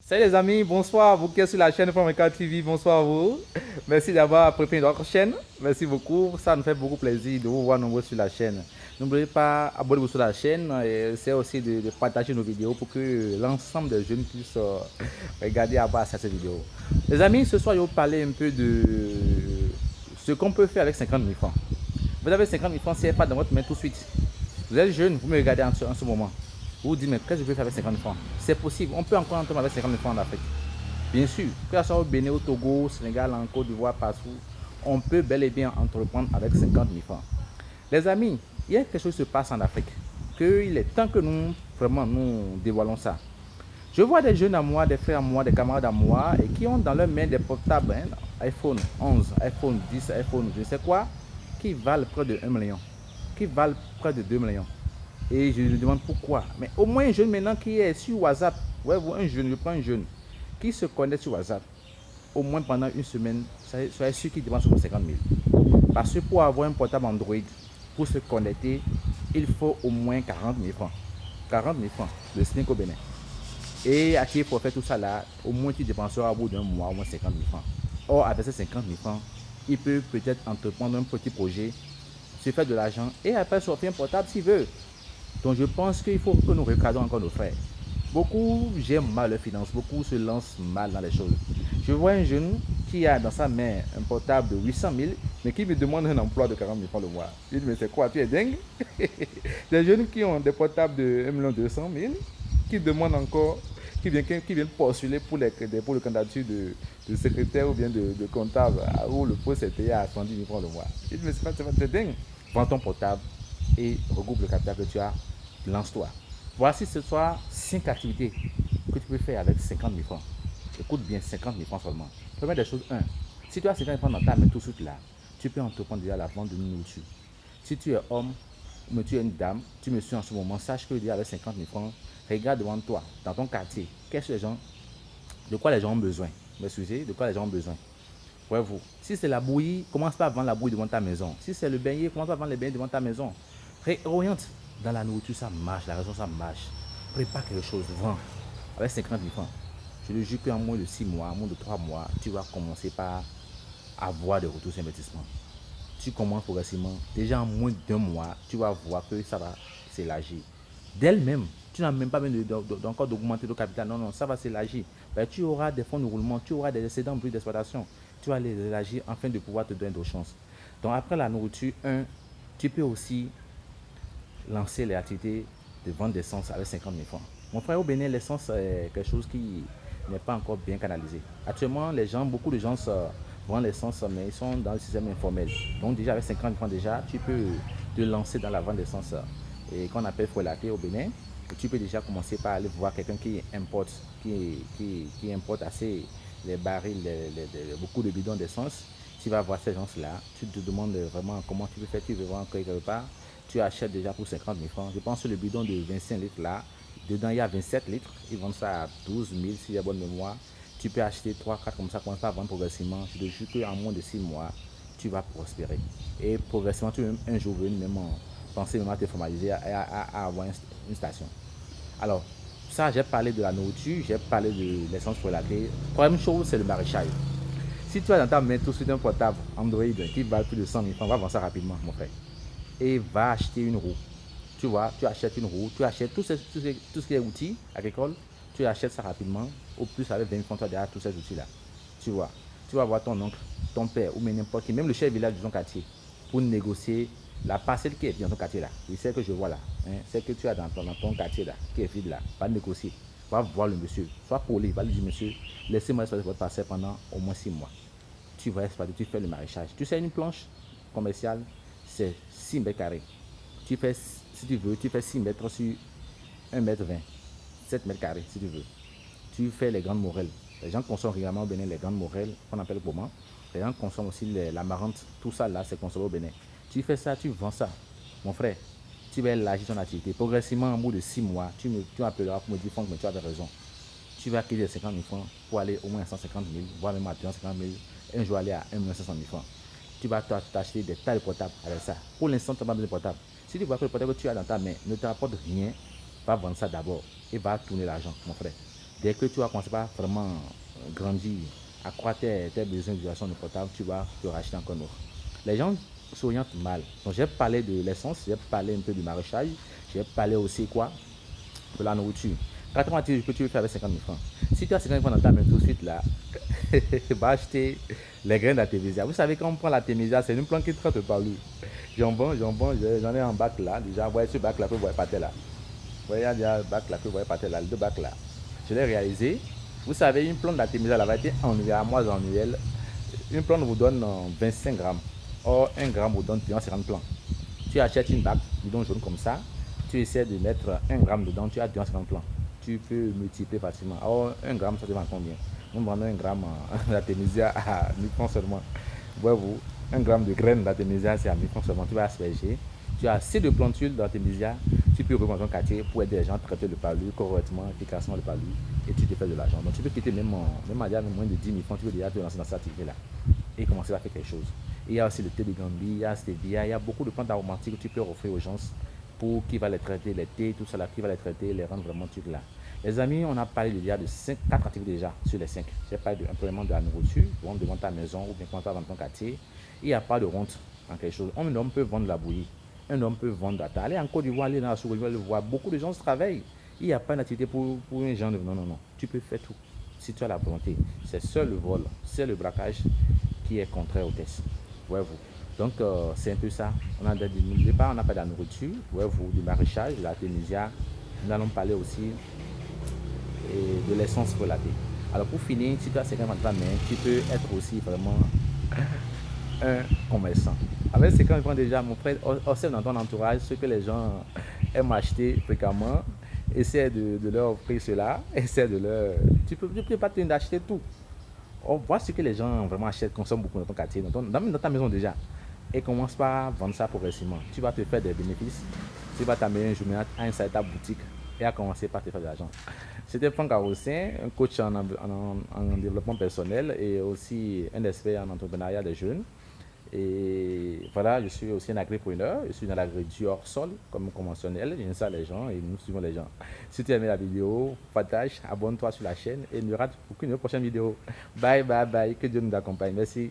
Salut les amis, bonsoir, vous qui êtes sur la chaîne Fameka TV, bonsoir à vous. Merci d'avoir préféré notre chaîne, merci beaucoup, ça nous fait beaucoup plaisir de vous voir nombreux sur la chaîne. N'oubliez pas abonnez-vous sur la chaîne et c'est aussi de partager nos vidéos pour que l'ensemble des jeunes puissent regarder et avoir accès à ces vidéos. Les amis, ce soir je vais vous parler un peu de ce qu'on peut faire avec 50 000 francs. Vous avez 50 000 francs CFA dans votre main tout de suite. Vous êtes jeune, vous me regardez en ce moment. Vous vous dites, mais qu'est-ce que je peux faire avec 50 000 francs? C'est possible, on peut encore entendre avec 50 000 francs en Afrique. Bien sûr, que ce soit au Bénin, au Togo, au Sénégal, en Côte d'Ivoire, partout, on peut bel et bien entreprendre avec 50 000 francs. Les amis, il y a quelque chose qui se passe en Afrique, qu'il est temps que nous, vraiment, nous dévoilons ça. Je vois des jeunes à moi, des frères à moi, des camarades à moi, et qui ont dans leurs mains des portables, iPhone 11, iPhone 10, iPhone je ne sais quoi, qui valent près de 1 million, qui valent près de 2 millions. Et je me demande pourquoi. Mais au moins un jeune maintenant qui est sur WhatsApp, ouais, un jeune, je prends un jeune qui se connecte sur WhatsApp, au moins pendant une semaine, soyez sûr qu'il dépense 50 000. Parce que pour avoir un portable Android, pour se connecter, il faut au moins 40 000 francs. 40 000 francs de SNIC au Bénin. Et à qui pour faire tout ça là, au moins tu dépenseras au bout d'un mois au moins 50 000 francs. Or, avec ces 50 000 francs, il peut peut-être entreprendre un petit projet, se faire de l'argent et après sortir un portable s'il veut. Donc je pense qu'il faut que nous recadrons encore nos frères. Beaucoup gèrent mal leurs finances, beaucoup se lancent mal dans les choses. Je vois un jeune qui a dans sa main un portable de 800 000, mais qui me demande un emploi de 40 000 francs le mois. Je dis, mais c'est quoi, tu es dingue? Des jeunes qui ont des portables de 1 200 000, qui demandent encore, qui viennent postuler pour le candidature de secrétaire ou bien de comptable, où le poste est payé à 70 000 francs le mois. Je dis, mais c'est dingue. Vends ton portable et regroupe le capital que tu as, lance-toi. Voici ce soir 5 activités que tu peux faire avec 50 000 francs. Écoute bien, 50 000 francs seulement. Première des choses, 1. Si tu as 50 000 francs dans ta main tout de suite là, tu peux entreprendre déjà la vente de nourriture. Si tu es homme ou tu es une dame, tu me suis en ce moment, sache que déjà avec 50 000 francs, regarde devant toi, dans ton quartier, de quoi les gens ont besoin. Excusez, de quoi les gens ont besoin. Voyez-vous, si c'est la bouillie, commence pas à vendre la bouillie devant ta maison. Si c'est le beignet, commence pas à vendre les beignets devant ta maison. Réoriente dans la nourriture, ça marche, la raison, ça marche. Prépare quelque chose, vends. Avec 50 000 francs. Je te jure qu'en moins de 6 mois, en moins de 3 mois, tu vas commencer par avoir des retours sur investissement. Tu commences progressivement. Déjà en moins d'un mois, tu vas voir que ça va s'élargir. D'elle-même, tu n'as même pas besoin encore d'augmenter le capital. Non, non, ça va s'élargir. Ben, tu auras des fonds de roulement, tu auras des excédents bruts d'exploitation. Tu vas les élargir afin de pouvoir te donner d'autres chances. Donc après la nourriture, tu peux aussi lancer les activités de vente d'essence avec 50 000 francs. Mon frère, au Bénin, l'essence est quelque chose qui n'est pas encore bien canalisé. Actuellement, beaucoup de gens vendent l'essence, mais ils sont dans le système informel. Donc déjà avec 50 000 francs déjà, tu peux te lancer dans la vente d'essence et qu'on appelle frelaté au Bénin. Et tu peux déjà commencer par aller voir quelqu'un qui importe, qui importe assez les barils, beaucoup de bidons d'essence. Tu vas voir ces gens-là, tu te demandes vraiment comment tu peux faire, tu veux vendre quelque part. Tu achètes déjà pour 50 000 francs. Je pense que le bidon de 25 litres là, dedans il y a 27 litres. Ils vendent ça à 12 000 si j'ai bonne mémoire. Tu peux acheter 3, 4 comme ça, commence à vendre progressivement. Je te jure qu'en moins de 6 mois, tu vas prospérer. Et progressivement, tu vas même un jour venir même penser même à te formaliser, à avoir une station. Alors, ça, j'ai parlé de la nourriture, j'ai parlé de l'essence pour la clé. Troisième chose, c'est le maraîchage. Si tu as dans ta main tout de suite un portable Android qui va plus de 100 000 francs, va vendre ça rapidement, mon frère. Et va acheter une roue. Tu vois, tu achètes une roue, tu achètes tout ce qui est outils agricoles, tu achètes ça rapidement. Au plus, avec 20 000 francs, tu as derrière tous ces outils-là. Tu vois, tu vas voir ton oncle, ton père ou même n'importe qui, même le chef village de ton quartier, pour négocier la parcelle qui est dans ton quartier là. Et celle que je vois là, celle que tu as dans ton quartier là, qui est vide là, va négocier. Va voir le monsieur, sois poli, va lui dire monsieur, laissez-moi exploiter votre parcelle pendant au moins 6 mois. Tu vas exploiter, tu fais le maraîchage. Tu sais, une planche commerciale, c'est 6 mètres carrés. Tu fais, si tu veux, tu fais 6 mètres sur 1 mètre 20, 7 mètres carrés si tu veux. Tu fais les grandes morelles. Les gens consomment régulièrement au Bénin les grandes morelles, qu'on appelle comment. Les gens consomment aussi l'amarante, tout ça là, c'est consommé au Bénin. Tu fais ça, tu vends ça. Mon frère, tu vas élargir ton activité. Progressivement, en bout de 6 mois, tu m'appelleras pour me dire, Franck, mais tu avais raison. Tu vas acquérir 50 000 francs pour aller au moins à 150 000, voire même à 250 000, un jour aller à 1 500 000 francs. Tu vas t'acheter des tas de portables avec ça. Pour l'instant, tu n'as pas besoin de portable. Si tu vois que le portable que tu as dans ta main ne te rapporte rien, va vendre ça d'abord et va tourner l'argent, mon frère. Dès que tu vas commencer par vraiment grandir, accroître tes besoins d'utilisation de portable, tu vas te racheter encore un autre. Les gens s'orientent mal. Donc, j'ai parlé de l'essence, j'ai parlé un peu du maraîchage, j'ai parlé aussi quoi de la nourriture. Quand on dit que tu veux faire avec 50 000 francs, si tu as 50 000 francs dans ta main tout de suite là, va acheter les graines d'artémisia. Vous savez, quand on prend l'artémisia, c'est une plante qui traite par lui. Jambon, j'en ai un bac là. Déjà, vous voyez ce bac là que vous voyez par terre là. Vous voyez, il y a déjà un bac là que vous voyez par terre là, les deux bacs là. Je l'ai réalisé. Vous savez, une plante d'artémisia là va être annuelle, à mois annuel. Une plante vous donne 25 grammes. Or, 1 gramme vous donne 250 plants. Tu achètes une bac, bidon jaune comme ça, tu essaies de mettre 1 gramme dedans, tu as 250 plants. Tu peux multiplier facilement. Or, 1 gramme, ça te vend combien? On vend 1 gramme d'artémisia à 1000 francs seulement. Voyez-vous, 1 gramme de graines d'artémisia, c'est à 1000 francs seulement. Tu vas asperger. Tu as assez de plantules d'artémisia, tu peux revendre ton quartier pour aider les gens à traiter le palu correctement, efficacement le palu, et tu te fais de l'argent. Donc tu peux quitter même à moins de 10 000 francs, tu peux déjà te lancer dans cette activité-là et commencer à faire quelque chose. Et il y a aussi le thé de Gambie, il y a stevia, il y a beaucoup de plantes aromatiques que tu peux offrir aux gens pour qui va les traiter, les thés, tout ça là, qui va les traiter, les rendre vraiment trucs là. Les amis, on a parlé déjà de 4 activités déjà sur les 5. J'ai parlé premièrement de la nourriture, vendre devant ta maison ou bien quand tu vas dans ton quartier. Il n'y a pas de honte en quelque chose. Un homme peut vendre la bouillie, un homme peut vendre la terre. Allez en Côte d'Ivoire, aller dans la sous le voir. Beaucoup de gens travaillent. Il n'y a pas d'activité pour un genre de... Non, non, non. Tu peux faire tout si tu as la volonté. C'est seul le vol, c'est le braquage qui est contraire au test. Voyez-vous. Donc, c'est un peu ça. On a n'oubliez pas, on a parlé de la nourriture, voyez-vous, du maraîchage, de la Tunisia. Nous allons parler aussi de l'essence relatée. Alors, pour finir, si tu as 50 francs main, tu peux être aussi vraiment un commerçant. Avec 50 francs déjà, mon frère, observe dans ton entourage ce que les gens aiment acheter fréquemment. Essaie de leur offrir cela. Essaie de leur. Tu peux pas d'acheter tout. On voit ce que les gens vraiment achètent, consomment beaucoup dans ton quartier, dans ta maison déjà. Et commence par vendre ça progressivement. Tu vas te faire des bénéfices. Tu vas t'amener une journée à installer ta boutique et à commencer par te faire de l'argent. C'était Franck Arossin, un coach en développement personnel et aussi un expert en entrepreneuriat des jeunes. Et voilà, je suis aussi un agripreneur, je suis dans l'agriculture hors sol, comme conventionnel, j'installe les gens et nous suivons les gens. Si tu as aimé la vidéo, partage, abonne-toi sur la chaîne et ne rate aucune prochaine vidéo. Bye, bye, bye, que Dieu nous accompagne. Merci.